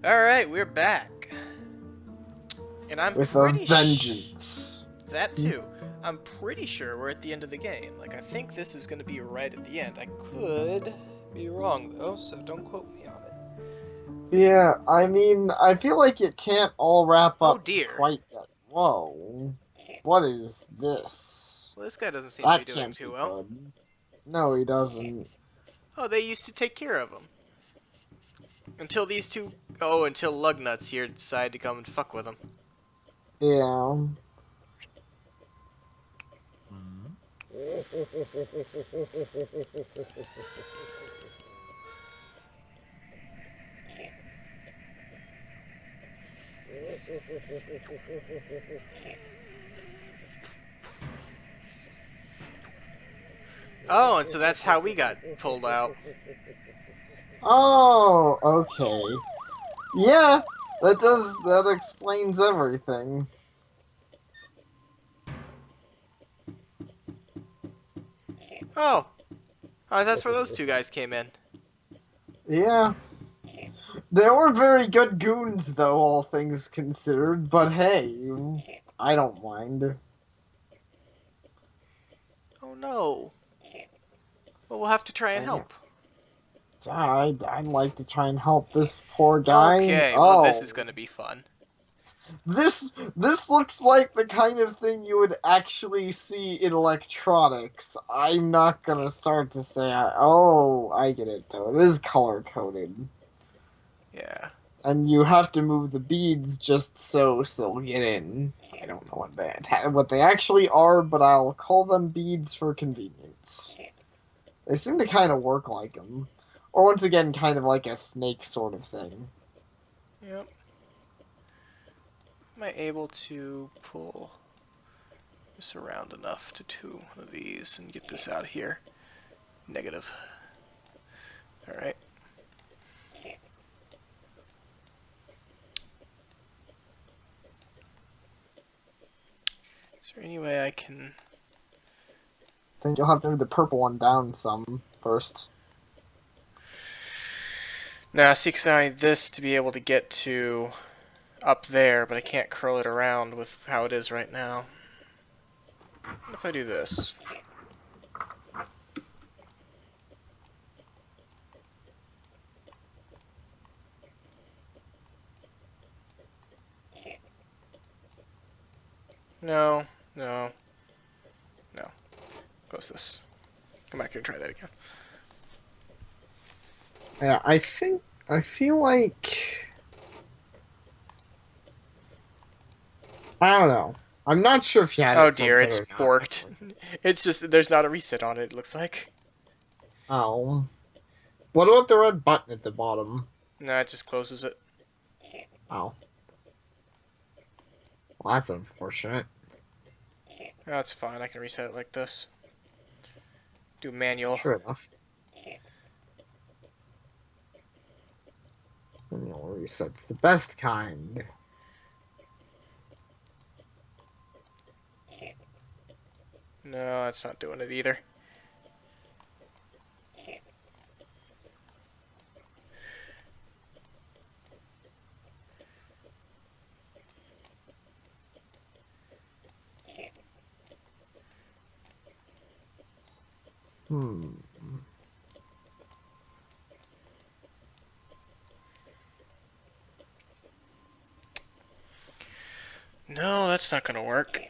Alright, we're back. And I'm With a pretty vengeance. that too. I'm pretty sure we're at the end of the game. Like, I think this is going to be right at the end. I could be wrong, though, so don't quote me on it. Yeah, I mean, I feel like it can't all wrap Oh up dear. quite yet. Whoa. What is this? Well, this guy doesn't seem to be That doing can't too be well. good. No, he doesn't. Oh, they used to take care of him. Until these two... Oh, until Lugnuts here decide to come and fuck with him. Yeah. Oh, and so that's how we got pulled out. Oh, okay. Yeah, that explains everything. Oh. Oh, that's where those two guys came in. Yeah. They were very good goons, though, all things considered, but hey, I don't mind. Oh no. Well, we'll have to try and I, help. I'd like to try and help this poor guy. Okay, well this Oh, is gonna be fun. this looks like the kind of thing you would actually see in electronics. I'm not gonna start to say, oh, I get it though. It is color coded, Yeah. and you have to move the beads just so they'll get in. I don't know what they actually are, but I'll call them beads for convenience. They seem to kind of work like them, or once again, kind of like a snake sort of thing. Yep. Am I able to pull this around enough to two of these and get this out of here? Negative. Alright. Is there any way I can... I think you'll have to move the purple one down some first. Now, see, because I need this to be able to get to up there, but I can't curl it around with how it is right now. What if I do this? No, no, no. Close this. Come back here and try that again. Yeah, I feel like I don't know. I'm not sure if you had Oh it dear, tilted it's or not. borked. It's just, there's not a reset on it, it looks like. Oh, what about the red button at the bottom? No, it just closes it. Oh, well, that's unfortunate. That's fine, I can reset it like this. Do manual. Sure enough. Manual reset's the best kind. No, that's not doing it either. Hmm. No, that's not gonna work.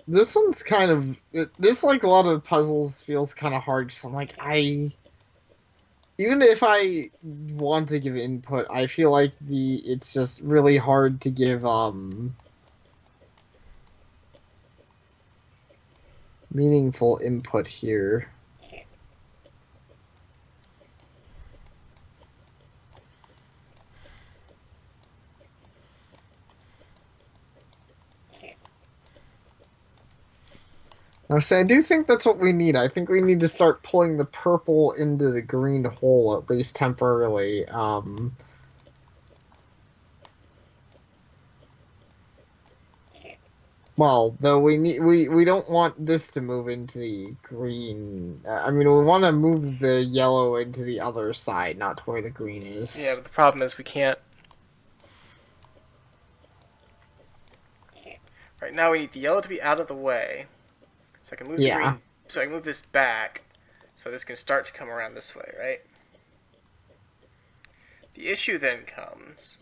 This one's kind of this like a lot of puzzles feels kind of hard. So I'm like even if I want to give input, I feel like it's just really hard to give meaningful input here. I do think that's what we need. I think we need to start pulling the purple into the green hole, at least temporarily. Well, though we don't want this to move into the green. I mean, we want to move the yellow into the other side, not to where the green Yeah, is. but the problem is we can't. Right now we need the yellow to be out of the way, so I can move the Yeah. green. So I can move this back, so this can start to come around this way, right? The issue then comes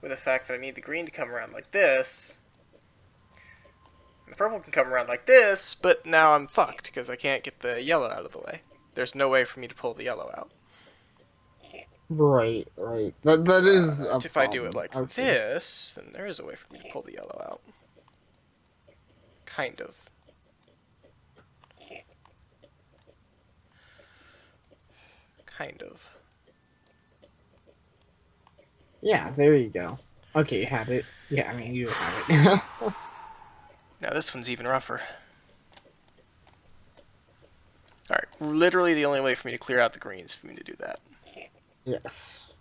with the fact that I need the green to come around like this. And the purple can come around like this, but now I'm fucked because I can't get the yellow out of the way. There's no way for me to pull the yellow out. Right, right. That is a But if I do it problem. like Okay. this, then there is a way for me to pull the yellow out. Kind of. Kind of. Yeah, there you go. Okay, you have it. Yeah, I mean, you have it. Now this one's even rougher. Alright, literally the only way for me to clear out the green is for me to do that. Yes.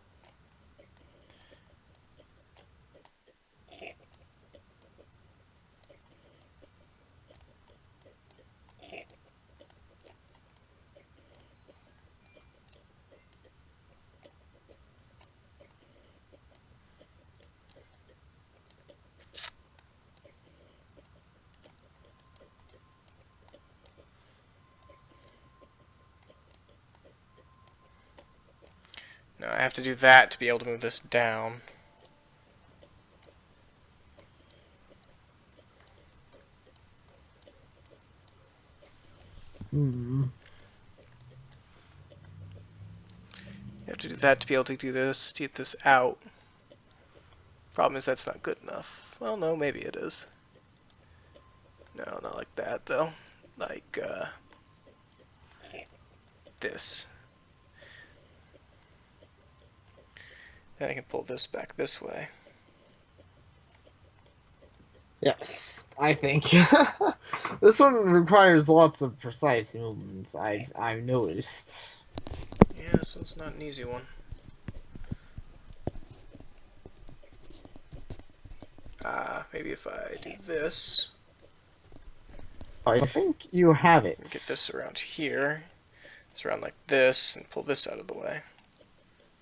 Now I have to do that to be able to move this down. Hmm. You have to do that to be able to do this, to get this out. Problem is that's not good enough. Well, no, maybe it is. No, not like that, though. Like, this. Then I can pull this back this way. Yes, I think this one requires lots of precise movements. I've noticed. Yeah, so it's not an easy one. Maybe if I do this, I think you have get it. this around here, it's around like this, and pull this out of the way.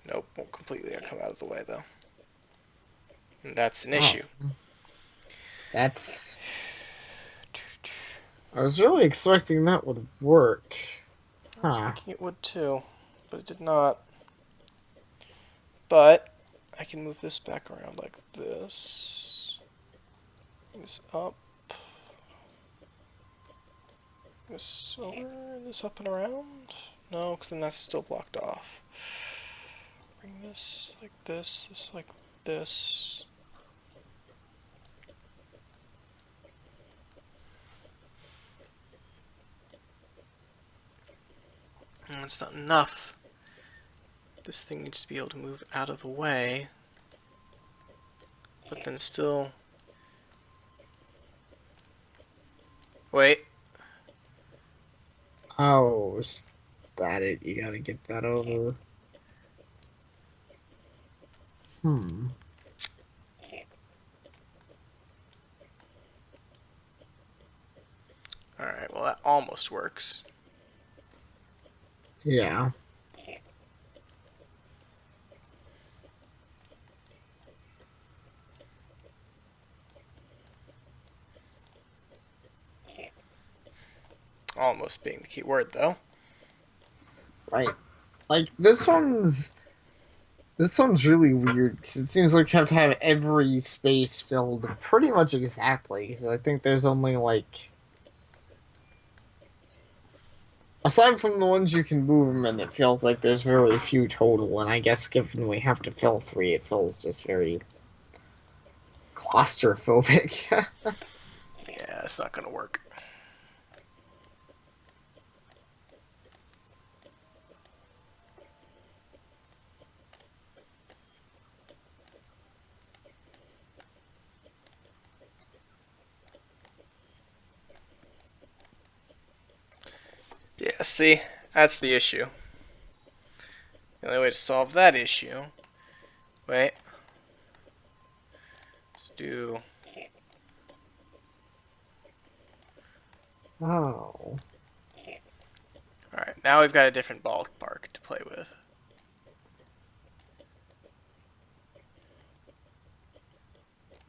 Nope, won't completely come out of the way, though. And that's an Oh, issue. that's. I was really expecting that would work. I was Huh. thinking it would too, but it did not. But I can move this back around like this. This up. This over. This up and around. No, because then that's still blocked off. Bring this like this. This like this. And that's not enough. This thing needs to be able to move out of the way, but then still. Wait. Oh, is that it? You gotta get that over. Hmm. Alright, well, that almost works. Yeah. Almost being the key word, though. Right. Like this one's really weird because it seems like you have to have every space filled pretty much exactly. Because I think there's only like, aside from the ones you can move them in, it feels like there's very few total. And I guess given we have to fill three, it feels just very claustrophobic. Yeah, it's not gonna work. Yeah, see? That's the issue. The only way to solve that issue... Wait. Let's do... Oh. Alright, now we've got a different ballpark to play with.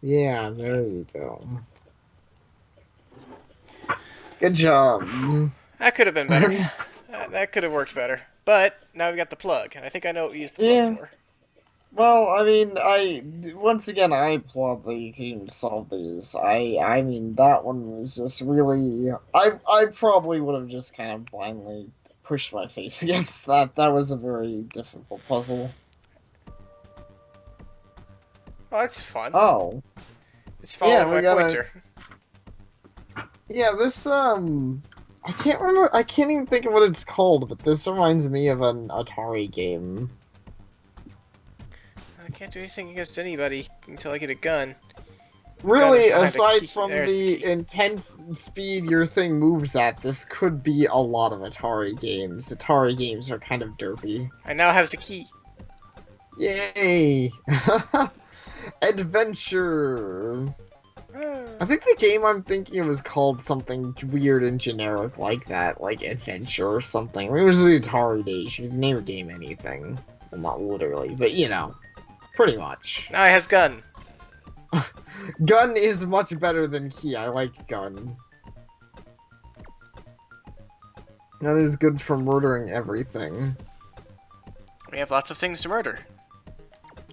Yeah, there you go. Good job. That could have been better. That could have worked better. But now we've got the plug, and I think I know what we used the plug Yeah. for. Well, I mean, once again I applaud that you can solve these. I mean that one was just really I probably would have just kind of blindly pushed my face against that. That was a very difficult puzzle. Oh, that's fun. Oh. It's Yeah, following we my gotta pointer. Yeah, this I can't remember I can't even think of what it's called, but this reminds me of an Atari game. I can't do anything against anybody until I get a gun. Gun is Really, behind a aside key. from There's the the key. intense speed your thing moves at, this could be a lot of Atari games. Atari games are kind of derpy. I now have the key. Yay! Adventure! Ah. I think the game I'm thinking of is called something weird and generic like that, like Adventure or something. I mean, it was the Atari days, you could name a game anything. Well, not literally, but you know, pretty much. Now it has gun. Gun is much better than key. I like gun. That is good for murdering everything. We have lots of things to murder.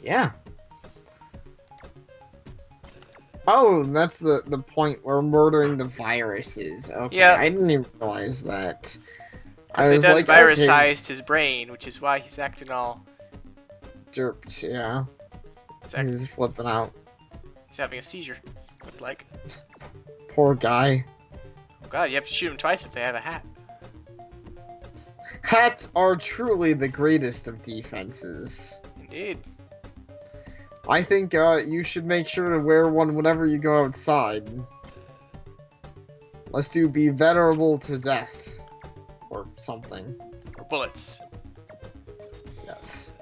Yeah. Oh, that's the point where murdering the viruses. Okay, Yeah. I didn't even realize that. I They was done like, virusized his brain, which is why he's acting all. derped, yeah. He's He's flipping out. having a seizure. Looked like. Poor guy. Oh god, you have to shoot him twice if they have a hat. Hats are truly the greatest of defenses. Indeed. I think you should make sure to wear one whenever you go outside. Lest you be venerable to death. Or something. Or bullets. Yes.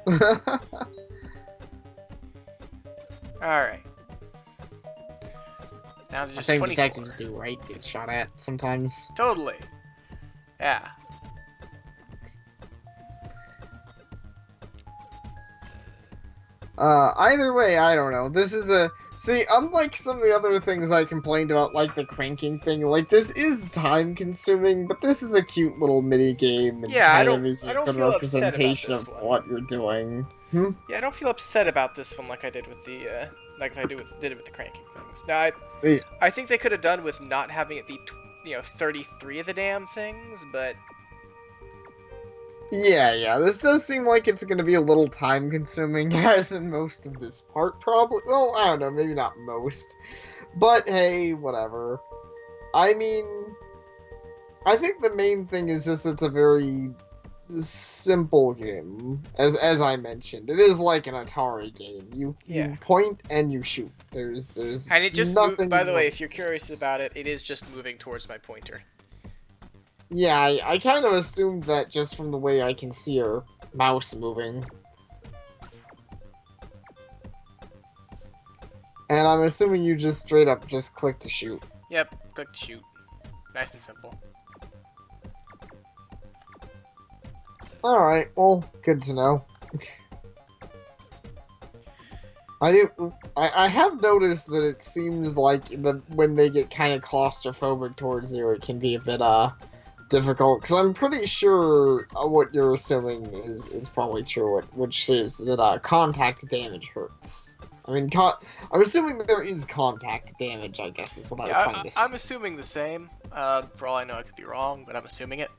Alright. Now there's I just think 24. detectives do, right? Get shot at sometimes. Totally. Yeah. Either way, I don't know. This is a... See, unlike some of the other things I complained about, like the cranking thing, like, this is time-consuming, but this is a cute little mini-game, and Yeah, I kind of don't- is I a don't good feel upset about representation this of one. what you're doing. Hmm? Yeah, I don't feel upset about this one like I did with the, like I did with the cranking things. Now, Yeah. I think they could have done with not having it be, 33 of the damn things, but Yeah, this does seem like it's gonna be a little time-consuming, as in most of this part, probably. Well, I don't know, maybe not most. But, hey, whatever. I mean, I think the main thing is just it's a very simple game. As I mentioned, it is like an Atari game. You Yeah. point and you shoot. There's and it just nothing. by the way, more- if you're curious about it, it is just moving towards my pointer. Yeah, I kind of assumed that just from the way I can see your mouse moving. And I'm assuming you just straight up just click to shoot. Yep, click to shoot. Nice and simple. Alright, well, good to know. I have noticed that it seems like when they get kind of claustrophobic towards you, it can be a bit, difficult, because I'm pretty sure what you're assuming is probably true, which is that, contact damage hurts. I mean, I'm assuming that there is contact damage, I guess, is what I was trying to say. I'm assuming the same. For all I know, I could be wrong, but I'm assuming it.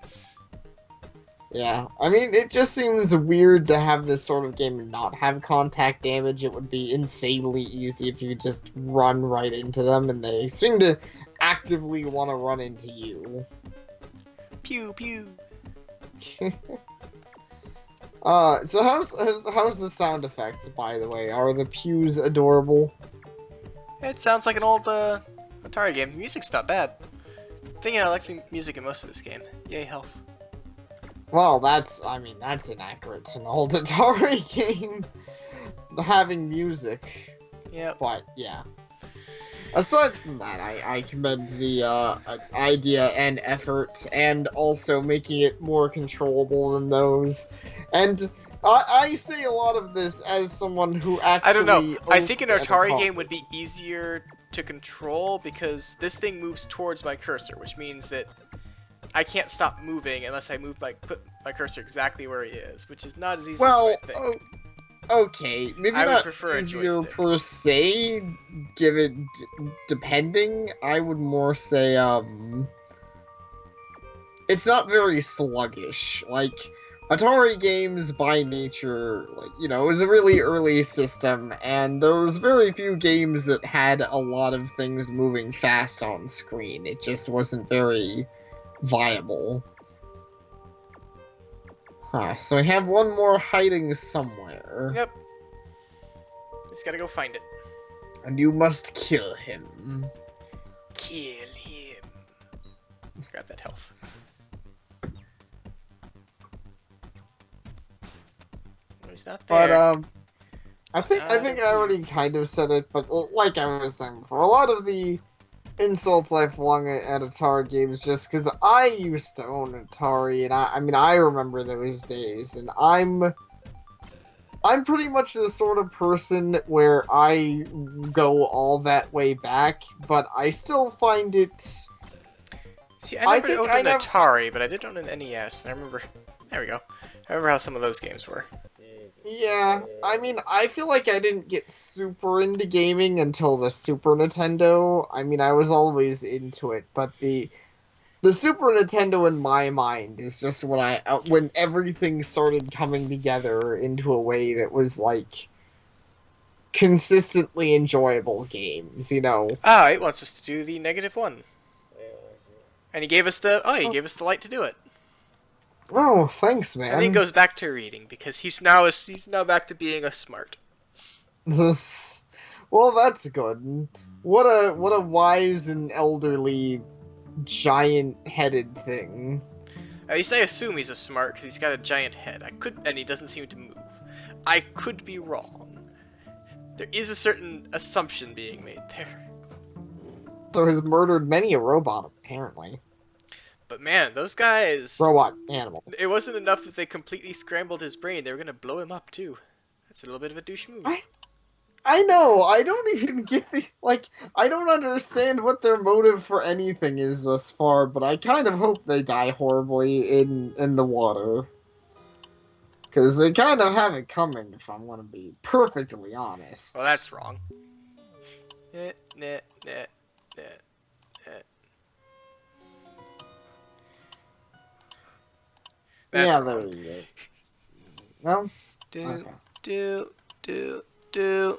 Yeah, I mean, it just seems weird to have this sort of game and not have contact damage. It would be insanely easy if you just run right into them, and they seem to actively want to run into you. Pew pew. So how's the sound effects, by the way? Are the pews adorable? It sounds like an old Atari game. The music's not bad. Thinking I like the music in most of this game. Yay health. Well, that's inaccurate. It's an old Atari game having music. Yep. But, yeah. Aside from that, I commend the idea and effort, and also making it more controllable than those. And I say a lot of this as someone who I don't know. actually I owned think an an Atari game Atari. would be easier to control because this thing moves towards my cursor, which means that I can't stop moving unless I put my cursor exactly where he is, which is not as easy as you Well, might think. okay, maybe I would not prefer a easier joystick. per se, depending. I would more say, it's not very sluggish. Like, Atari games by nature, like, it was a really early system, and there was very few games that had a lot of things moving fast on screen. It just wasn't very viable. Huh, so we have one more hiding somewhere. Yep. Just gotta go find it. And you must kill him. Kill him. Grab that health. Oh, he's not there. But I think Not I here. already kind of said it, but like I was saying before, a lot of the insults I flung at Atari games just because I used to own Atari, and I mean I remember those days, and I'm pretty much the sort of person where I go all that way back, but I still find it. See, I never think owned I an never. Atari, but I did own an NES, and I remember. There we go. I remember how some of those games were. Yeah, I mean, I feel like I didn't get super into gaming until the Super Nintendo. I mean, I was always into it, but the Super Nintendo in my mind is just when everything started coming together into a way that was like consistently enjoyable games. Ah, it wants us to do the -1. And he gave us the he Oh, gave us the light to do it. oh, thanks, And then he man. goes back to reading because he's now back to being a smart. Well, that's good. What a wise and elderly giant-headed thing. At least I assume he's a smart because he's got a giant head. And he doesn't seem to move. I could be wrong. There is a certain assumption being made there. So has murdered many a robot, apparently. But man, those guys. Robot animal. It wasn't enough that they completely scrambled his brain. They were gonna blow him up too. That's a little bit of a douche move. I know. I don't even get I don't understand what their motive for anything is thus far, but I kind of hope they die horribly in the water. Because they kind of have it coming, if I'm going to be perfectly honest. Well, that's wrong. Nah, nah, nah, nah, nah. That's yeah, wrong. there you go. No? Do, Okay. do, do, do,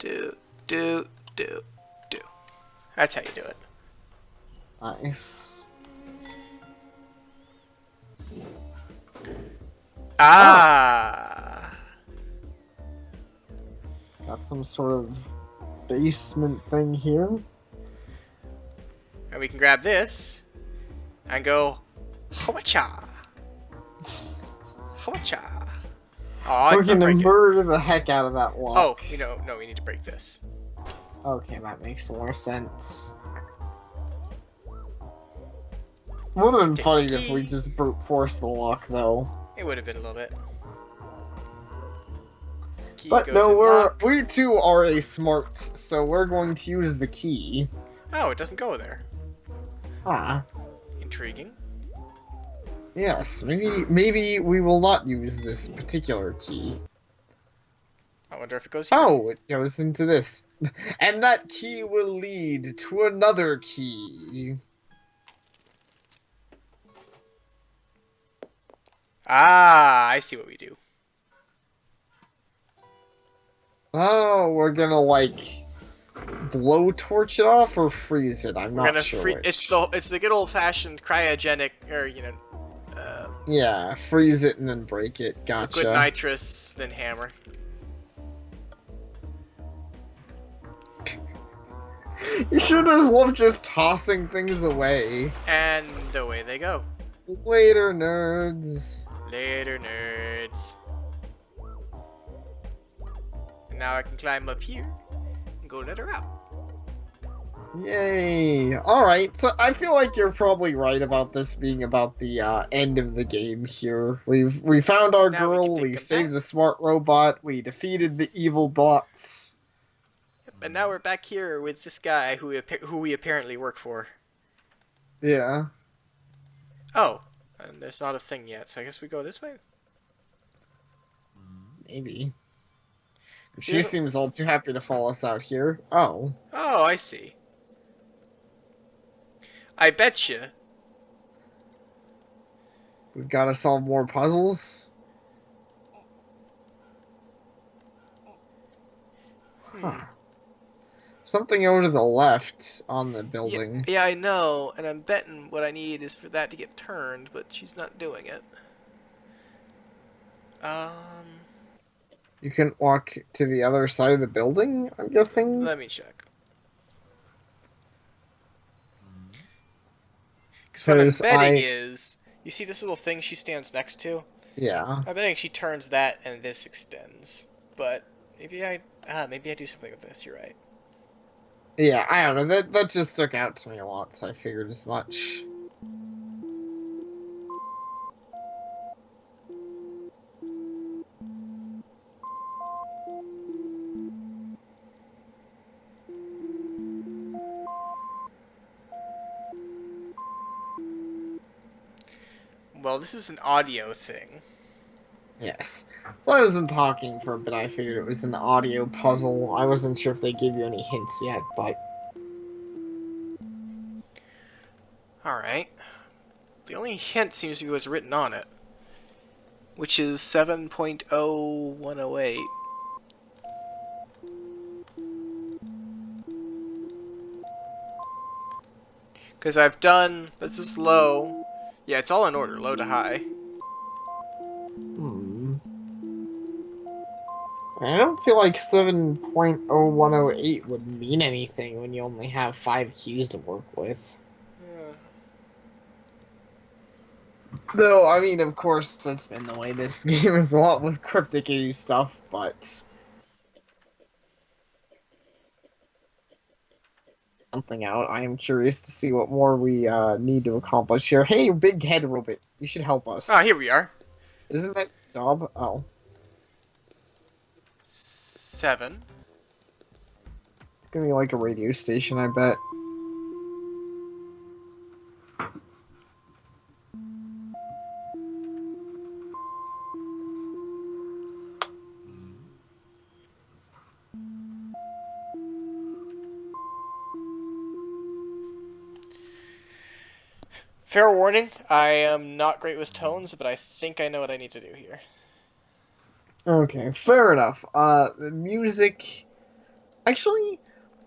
do, do, do, do. That's how you do it. Nice. Ah! Got some sort of basement thing here. And we can grab this and go, Hawacha! Hawacha! Oh, We're it's not gonna breaking. murder the heck out of that lock. Oh, no, we need to break this. Okay, that makes more sense. Would have been Take funny the if we key. just brute forced the lock, though. It would have been a little bit. Key But goes no, in lock. we too are a smart, so we're going to use the key. Oh, it doesn't go there. Ah, Intriguing. yes. Maybe we will not use this particular key. I wonder if it goes here. Oh, it goes into this, and that key will lead to another key. Ah, I see what we do. Oh, we're gonna blowtorch it off or freeze it. I'm We're not gonna sure free. which. It's the good old fashioned cryogenic, or Yeah, freeze it and then break it. Gotcha. liquid nitrous, then hammer. You sure does love just tossing things away. And away they go. Later, nerds. Later, nerds. And now I can climb up here and go another route. Yay! Alright, so I feel like you're probably right about this being about the end of the game here. We found our Now we can girl, take we them saved back. the smart robot, we defeated the evil bots. And now we're back here with this guy who we apparently work for. Yeah, Oh, and there's not a thing yet, so I guess we go this way? maybe. He She doesn't... seems all too happy to follow us out here. Oh. Oh, I see. I betcha. We've got to solve more puzzles? Hmm. Huh. Something over to the left on the Yeah, building. yeah, I know, and I'm betting what I need is for that to get turned, but she's not doing it. You can walk to the other side of the building, I'm guessing? Let me check. Because what I'm Because betting is, you see this little thing she stands next to? Yeah. I'm betting she turns that and this extends. But maybe I do something with this. You're right. Yeah, I don't know. That just stuck out to me a lot, so I figured as much. Well, this is an audio thing. Yes. So I wasn't talking for a bit. I figured it was an audio puzzle. I wasn't sure if they gave you any hints yet, but Alright. The only hint seems to be what's written on it, which is 7.0108. Because I've done... This is low. Yeah, it's all in order, low to high. I don't feel like 7.0108 would mean anything when you only have 5 keys to work with. Yeah. Though, I mean, of course, that's been the way this game is a lot with cryptic 80 stuff, but... something out. I am curious to see what more we need to accomplish here. Hey, big head robot, you should help us. Ah, here we are. Isn't that your job? Oh. 7. It's gonna be like a radio station, I bet. Fair warning, I am not great with tones, but I think I know what I need to do here. Okay, fair enough. The music... Actually,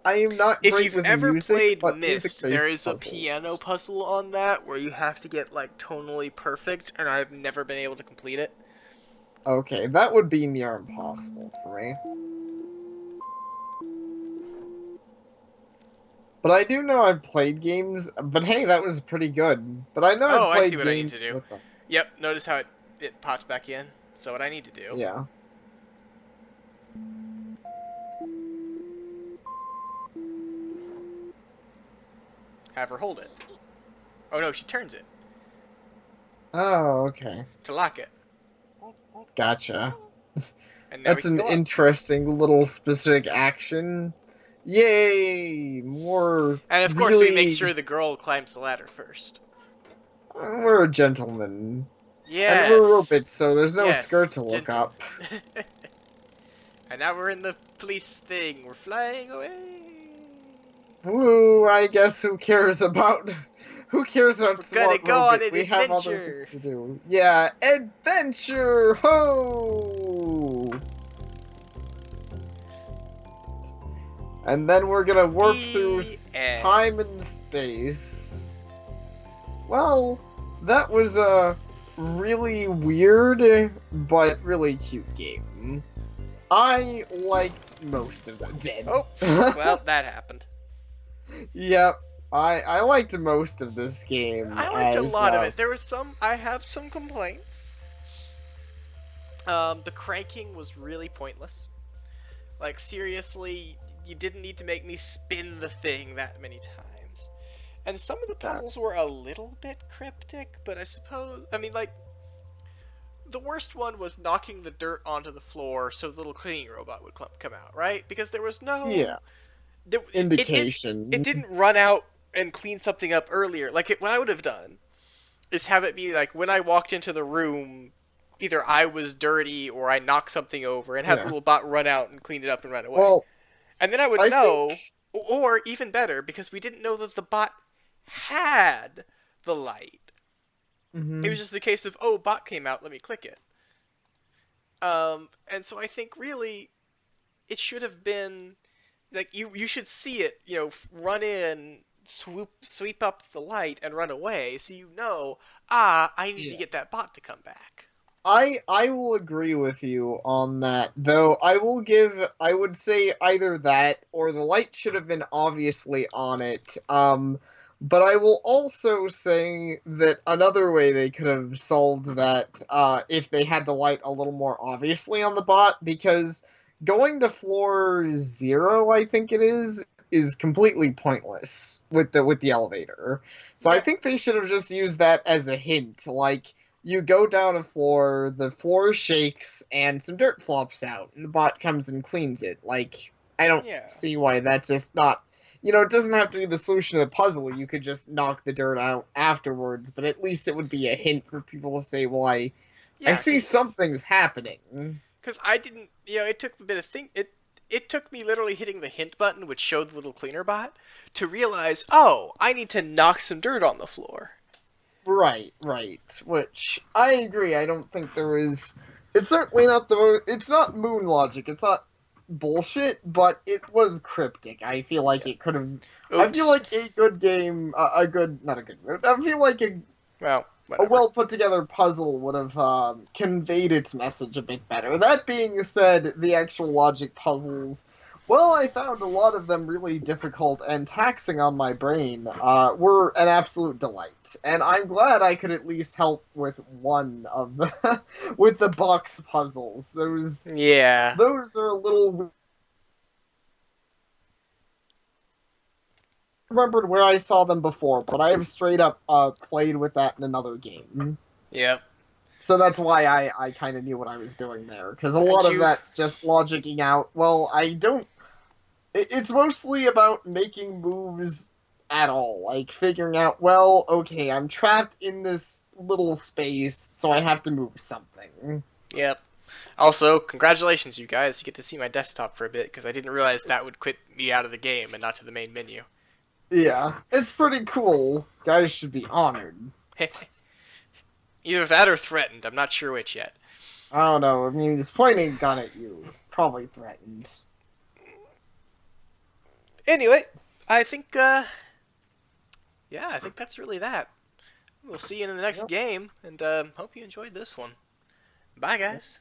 I am not If great you've with ever music, played but Myst, there music-based is a piano puzzles. puzzle on that where you have to get like tonally perfect, and I've never been able to complete it. Okay, that would be near impossible for me. But I do know I've played games, but hey, that was pretty good. But I know I've Oh, I see played what I need games to do. with them. Yep, notice how it pops back in. So what I need to do... Yeah. have her hold it. Oh no, she turns it Oh, okay. to lock it. Gotcha. And now we That's can an go up. interesting little specific action. Yay! More And of course we make really... sure the girl climbs the ladder first. We're a gentleman. And we're Yes! robots, so there's no skirt to Yes, look gentlemen. up. And now we're in the police thing. We're flying away. Woo, I guess who cares about... Who cares about We're gonna smart go on robot? an We have other adventure. things to do. Yeah, adventure! Ho! And then we're gonna warp through end. time and space. Well, that was a really weird, but really cute game. I liked most of them. Oh, well, that happened. Yep, I liked most of this game. I liked a as, lot of it. There was I have some complaints. The cranking was really pointless. Like, seriously, you didn't need to make me spin the thing that many times. And some of the Yeah. puzzles were a little bit cryptic, but I suppose, I mean, like, the worst one was knocking the dirt onto the floor so the little cleaning robot would come out, right? Because there was Yeah. no, it Indication. didn't run out and clean something up earlier. Like, what I would have done is have it be like when I walked into the room, either I was dirty or I knocked something over, and have the Yeah. little bot run out and clean it up and run away. Well, And then I would I think. know, or even better, because we didn't know that the bot had the light. It was Mhm. just a case of, oh, bot came out, let me click it. And so I think really it should have been like you should see it, run in, sweep up the light and run away, so I need to Yeah. get that bot to come back. I will agree with you on that, though I would say either that or the light should have been obviously on it. But I will also say that another way they could have solved that, if they had the light a little more obviously on the bot, because going to floor 0, I think it is completely pointless with the elevator. So I Yeah, think they should have just used that as a hint, like you go down a floor, the floor shakes, and some dirt flops out, and the bot comes and cleans it. Like, I don't yeah, see why that's just not. It doesn't have to be the solution to the puzzle. You could just knock the dirt out afterwards, but at least it would be a hint for people to say, well, I yeah. see something's happening. Because I didn't, it took a bit of think. It took me literally hitting the hint button, which showed the little cleaner bot, to realize, oh, I need to knock some dirt on the floor. Right, right. Which I agree. I don't think there is. It's certainly not the. It's not moon logic. It's not bullshit, but it was cryptic. I feel like Yeah. it could have. I feel Oops. like a good game, a good, not a good. I feel like Well, a whatever. well put together puzzle would have conveyed its message a bit better. That being said, the actual logic puzzles, well, I found a lot of them really difficult and taxing on my brain, were an absolute delight. And I'm glad I could at least help with one of the with the box puzzles. Yeah. Those are a little remembered where I saw them before, but I have straight up played with that in another game. Yep. So that's why I kind of knew what I was doing there, because a And lot of you, that's just logicking out. Well, I don't. It's mostly about making moves at all, like figuring out. Well, okay, I'm trapped in this little space, so I have to move something. yep. Also, congratulations, you guys. You get to see my desktop for a bit because I didn't realize that It's, would quit me out of the game and not to the main menu. yeah, it's pretty cool. Guys should be honored. Either that or threatened. I'm not sure which yet. I don't know. I mean, he's pointing a gun at you. Probably threatened. Anyway, I think, yeah, I think that's really that. We'll see you in the next Yep. game, and hope you enjoyed this one. Bye, guys.